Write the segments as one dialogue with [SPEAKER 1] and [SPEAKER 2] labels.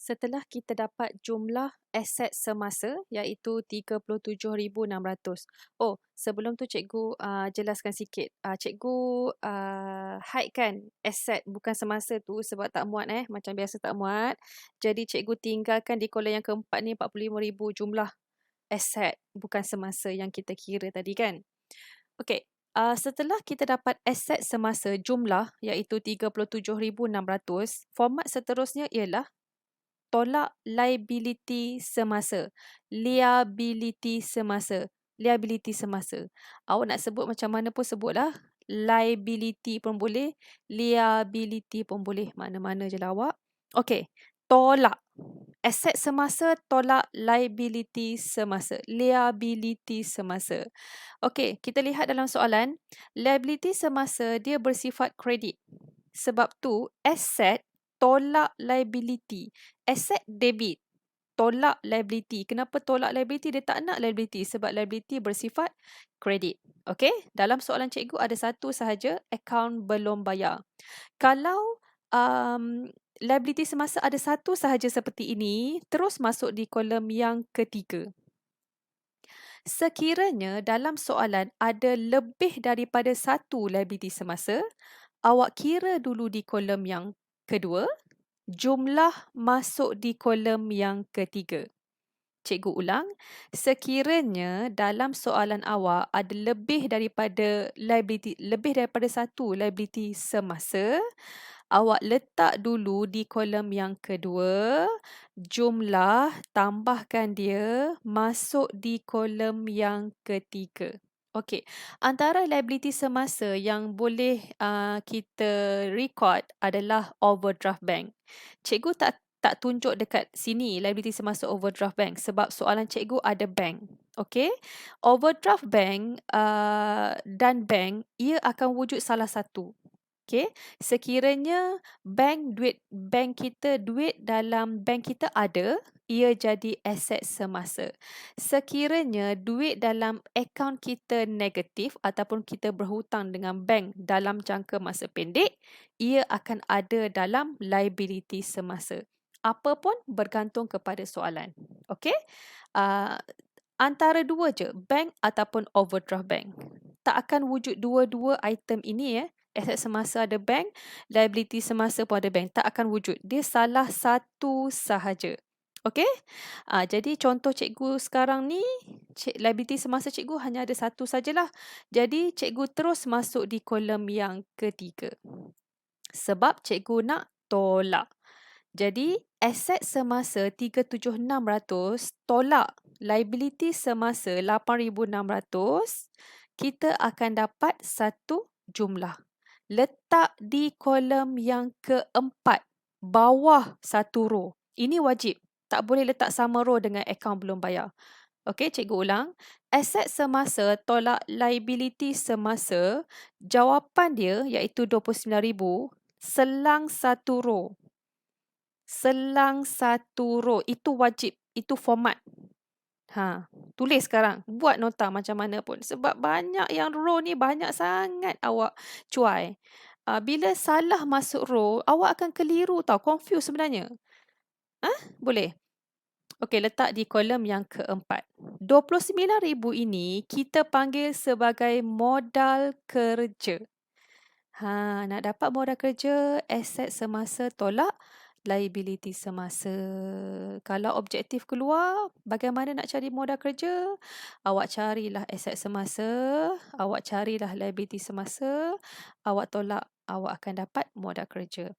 [SPEAKER 1] Setelah kita dapat jumlah aset semasa iaitu 37,600. Oh, sebelum tu cikgu jelaskan sikit. Cikgu hidekan aset bukan semasa tu sebab tak muat macam biasa tak muat. Jadi cikgu tinggalkan di kolom yang keempat ni 45,000 jumlah aset bukan semasa yang kita kira tadi kan. Okey, setelah kita dapat aset semasa jumlah iaitu 37,600, format seterusnya ialah tolak liability semasa. Liability semasa. Liability semasa. Awak nak sebut macam mana pun sebutlah. Liability pun boleh. Liability pun boleh. Mana-mana je lah awak. Okey. Tolak. Aset semasa tolak liability semasa. Liability semasa. Okey, kita lihat dalam soalan. Liability semasa dia bersifat kredit. Sebab tu, aset tolak liability. Aset debit, tolak liability. Kenapa tolak liability? Dia tak nak liability sebab liability bersifat kredit. Okey, dalam soalan cikgu ada satu sahaja, akaun belum bayar. Kalau liability semasa ada satu sahaja seperti ini, terus masuk di kolom yang ketiga. Sekiranya dalam soalan ada lebih daripada satu liability semasa, awak kira dulu di kolom yang kedua, jumlah masuk di kolom yang ketiga. Cikgu ulang, sekiranya dalam soalan awak ada lebih daripada satu liability semasa, awak letak dulu di kolom yang kedua, jumlah tambahkan dia masuk di kolom yang ketiga. Okey, antara liability semasa yang boleh kita record adalah overdraft bank. Cikgu tak tunjuk dekat sini liability semasa overdraft bank sebab soalan cikgu ada bank. Okey. Overdraft bank dan bank ia akan wujud salah satu. Okey. Sekiranya duit dalam bank kita ada, ia jadi aset semasa. Sekiranya duit dalam akaun kita negatif ataupun kita berhutang dengan bank dalam jangka masa pendek, ia akan ada dalam liability semasa. Apa pun bergantung kepada soalan. Okey? Antara dua je, bank ataupun overdraft bank. Tak akan wujud dua-dua item ini Aset semasa ada bank, liability semasa pun ada bank. Tak akan wujud. Dia salah satu sahaja. Okey? Jadi contoh cikgu sekarang ni, liability semasa cikgu hanya ada satu sajalah. Jadi cikgu terus masuk di kolom yang ketiga. Sebab cikgu nak tolak. Jadi, aset semasa 37,600 tolak liability semasa 8,600, kita akan dapat satu jumlah. Letak di kolom yang keempat, bawah satu row. Ini wajib. Tak boleh letak sama row dengan akaun belum bayar. Okey, cikgu ulang. Aset semasa tolak liability semasa, jawapan dia iaitu 29,000, selang satu row. Selang satu row. Itu wajib. Itu format. Tulis sekarang. Buat nota macam mana pun. Sebab banyak yang row ni banyak sangat awak cuai. Bila salah masuk row, awak akan keliru tau. Confuse sebenarnya. Boleh? Okey, letak di kolom yang keempat. 29,000 ini kita panggil sebagai modal kerja. Nak dapat modal kerja, aset semasa tolak liability semasa. Kalau objektif keluar, bagaimana nak cari modal kerja? Awak carilah aset semasa, awak carilah liability semasa, awak tolak, awak akan dapat modal kerja.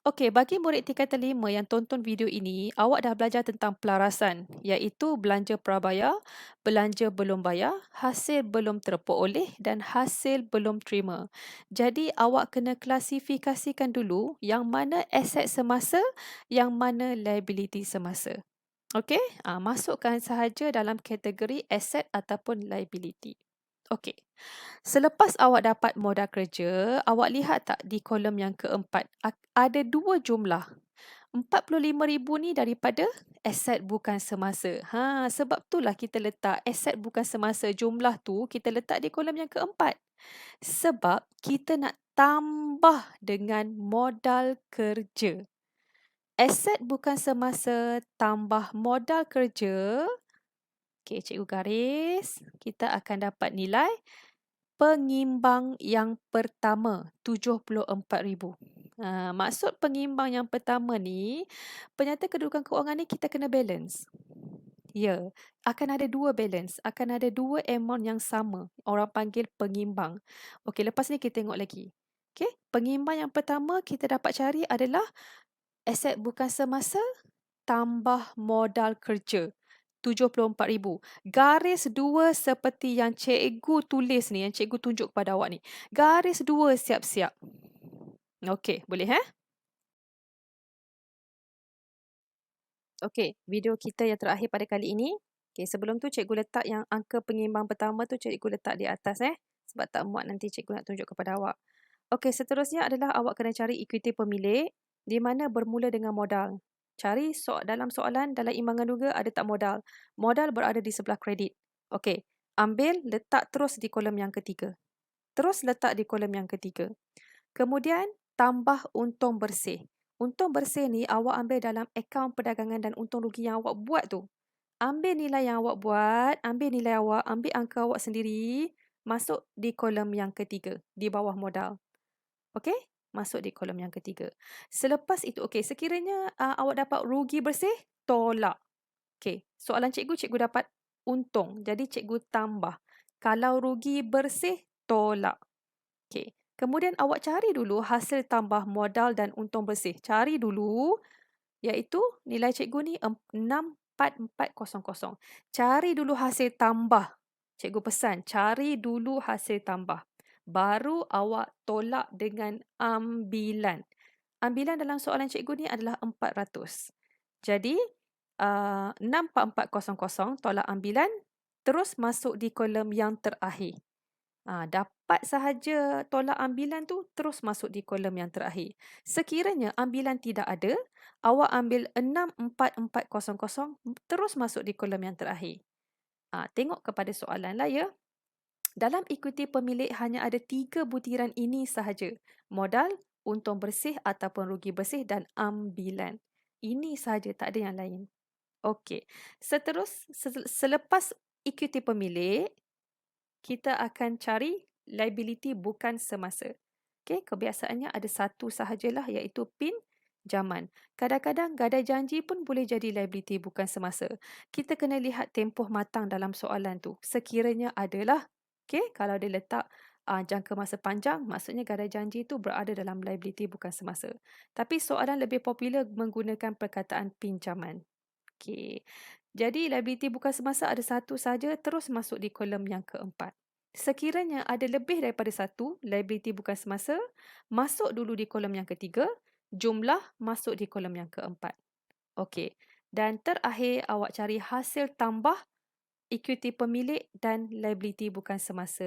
[SPEAKER 1] Okey, bagi murid tingkatan 5 yang tonton video ini, awak dah belajar tentang pelarasan, iaitu belanja prabayar, belanja belum bayar, hasil belum terperoleh dan hasil belum terima. Jadi, awak kena klasifikasikan dulu yang mana aset semasa, yang mana liability semasa. Okey, masukkan sahaja dalam kategori aset ataupun liability. Okey. Selepas awak dapat modal kerja, awak lihat tak di kolom yang keempat, ada dua jumlah. 45,000 ni daripada aset bukan semasa. Sebab itulah kita letak aset bukan semasa jumlah tu, kita letak di kolom yang keempat. Sebab kita nak tambah dengan modal kerja. Aset bukan semasa tambah modal kerja. Okey, cikgu garis. Kita akan dapat nilai pengimbang yang pertama, 74,000. Maksud pengimbang yang pertama ni, penyata kedudukan kewangan ni kita kena balance. Ya, akan ada dua balance, akan ada dua amount yang sama. Orang panggil pengimbang. Okey, lepas ni kita tengok lagi. Okey, pengimbang yang pertama kita dapat cari adalah aset bukan semasa tambah modal kerja. 74,000. Garis dua seperti yang cikgu tulis ni, yang cikgu tunjuk kepada awak ni. Garis dua siap-siap. Okey, boleh Okey, video kita yang terakhir pada kali ini. Okey, sebelum tu cikgu letak yang angka pengimbang pertama tu cikgu letak di atas sebab tak muat nanti cikgu nak tunjuk kepada awak. Okey, seterusnya adalah awak kena cari ekuiti pemilik di mana bermula dengan modal. Cari dalam soalan, dalam imbangan juga ada tak modal. Modal berada di sebelah kredit. Okey, ambil, letak terus di kolom yang ketiga. Terus letak di kolom yang ketiga. Kemudian, tambah untung bersih. Untung bersih ni awak ambil dalam akaun perdagangan dan untung rugi yang awak buat tu. Ambil nilai yang awak buat, ambil nilai awak, ambil angka awak sendiri, masuk di kolom yang ketiga, di bawah modal. Okey? Masuk di kolom yang ketiga. Selepas itu, okey, sekiranya awak dapat rugi bersih, tolak. Okey, soalan cikgu dapat untung. Jadi cikgu tambah. Kalau rugi bersih, tolak. Okey. Kemudian awak cari dulu hasil tambah modal dan untung bersih. Cari dulu, iaitu nilai cikgu ni 64400. Cari dulu hasil tambah. Cikgu pesan, cari dulu hasil tambah. Baru awak tolak dengan ambilan. Ambilan dalam soalan cikgu ni adalah 400. Jadi, 64400 tolak ambilan, terus masuk di kolom yang terakhir. Dapat sahaja tolak ambilan tu, terus masuk di kolom yang terakhir. Sekiranya ambilan tidak ada, awak ambil 64400, terus masuk di kolom yang terakhir. Tengok kepada soalan lah ya. Dalam ekuiti pemilik hanya ada 3 butiran ini sahaja. Modal, untung bersih ataupun rugi bersih dan ambilan. Ini sahaja, tak ada yang lain. Okey. Selepas ekuiti pemilik, kita akan cari liability bukan semasa. Okey, kebiasaannya ada satu sahajalah iaitu pinjaman. Kadang-kadang gadai janji pun boleh jadi liability bukan semasa. Kita kena lihat tempoh matang dalam soalan tu. Sekiranya adalah, okey, kalau dia letak jangka masa panjang, maksudnya gadai janji tu berada dalam liability bukan semasa. Tapi soalan lebih popular menggunakan perkataan pinjaman. Okey. Jadi liability bukan semasa ada satu saja, terus masuk di kolom yang keempat. Sekiranya ada lebih daripada satu liability bukan semasa, masuk dulu di kolom yang ketiga, jumlah masuk di kolom yang keempat. Okey. Dan terakhir awak cari hasil tambah ekuiti pemilik dan liability bukan semasa.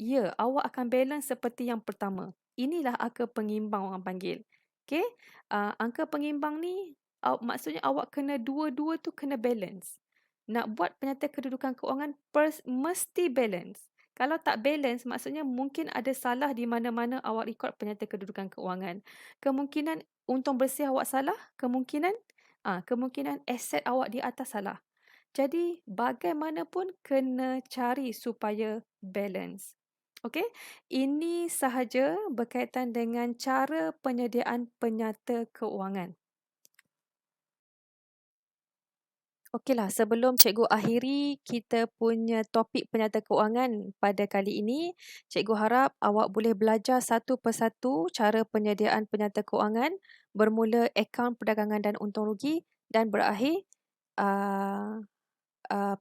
[SPEAKER 1] Ya, awak akan balance seperti yang pertama. Inilah angka pengimbang orang panggil. Okey, angka pengimbang ni maksudnya awak kena dua-dua tu kena balance. Nak buat penyata kedudukan kewangan mesti balance. Kalau tak balance, maksudnya mungkin ada salah di mana-mana awak rekod penyata kedudukan kewangan. Kemungkinan untung bersih awak salah, kemungkinan aset awak di atas salah. Jadi, bagaimanapun kena cari supaya balance. Okey, ini sahaja berkaitan dengan cara penyediaan penyata keuangan. Okeylah, sebelum cikgu akhiri kita punya topik penyata keuangan pada kali ini, cikgu harap awak boleh belajar satu persatu cara penyediaan penyata keuangan bermula akaun perdagangan dan untung rugi dan berakhir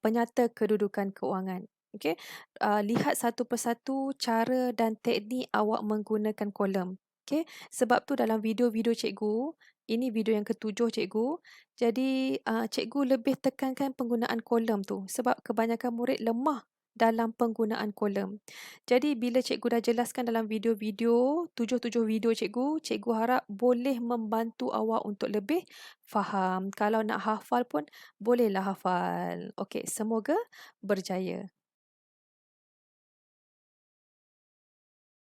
[SPEAKER 1] penyata kedudukan keuangan. Okey, lihat satu persatu cara dan teknik awak menggunakan kolom. Okey, sebab tu dalam video-video cikgu, ini video yang ke-7 cikgu. Jadi cikgu lebih tekankan penggunaan kolom tu sebab kebanyakan murid lemah dalam penggunaan kolom. Jadi bila cikgu dah jelaskan dalam video-video, 7 video cikgu harap boleh membantu awak untuk lebih faham. Kalau nak hafal pun bolehlah hafal. Okey, semoga berjaya.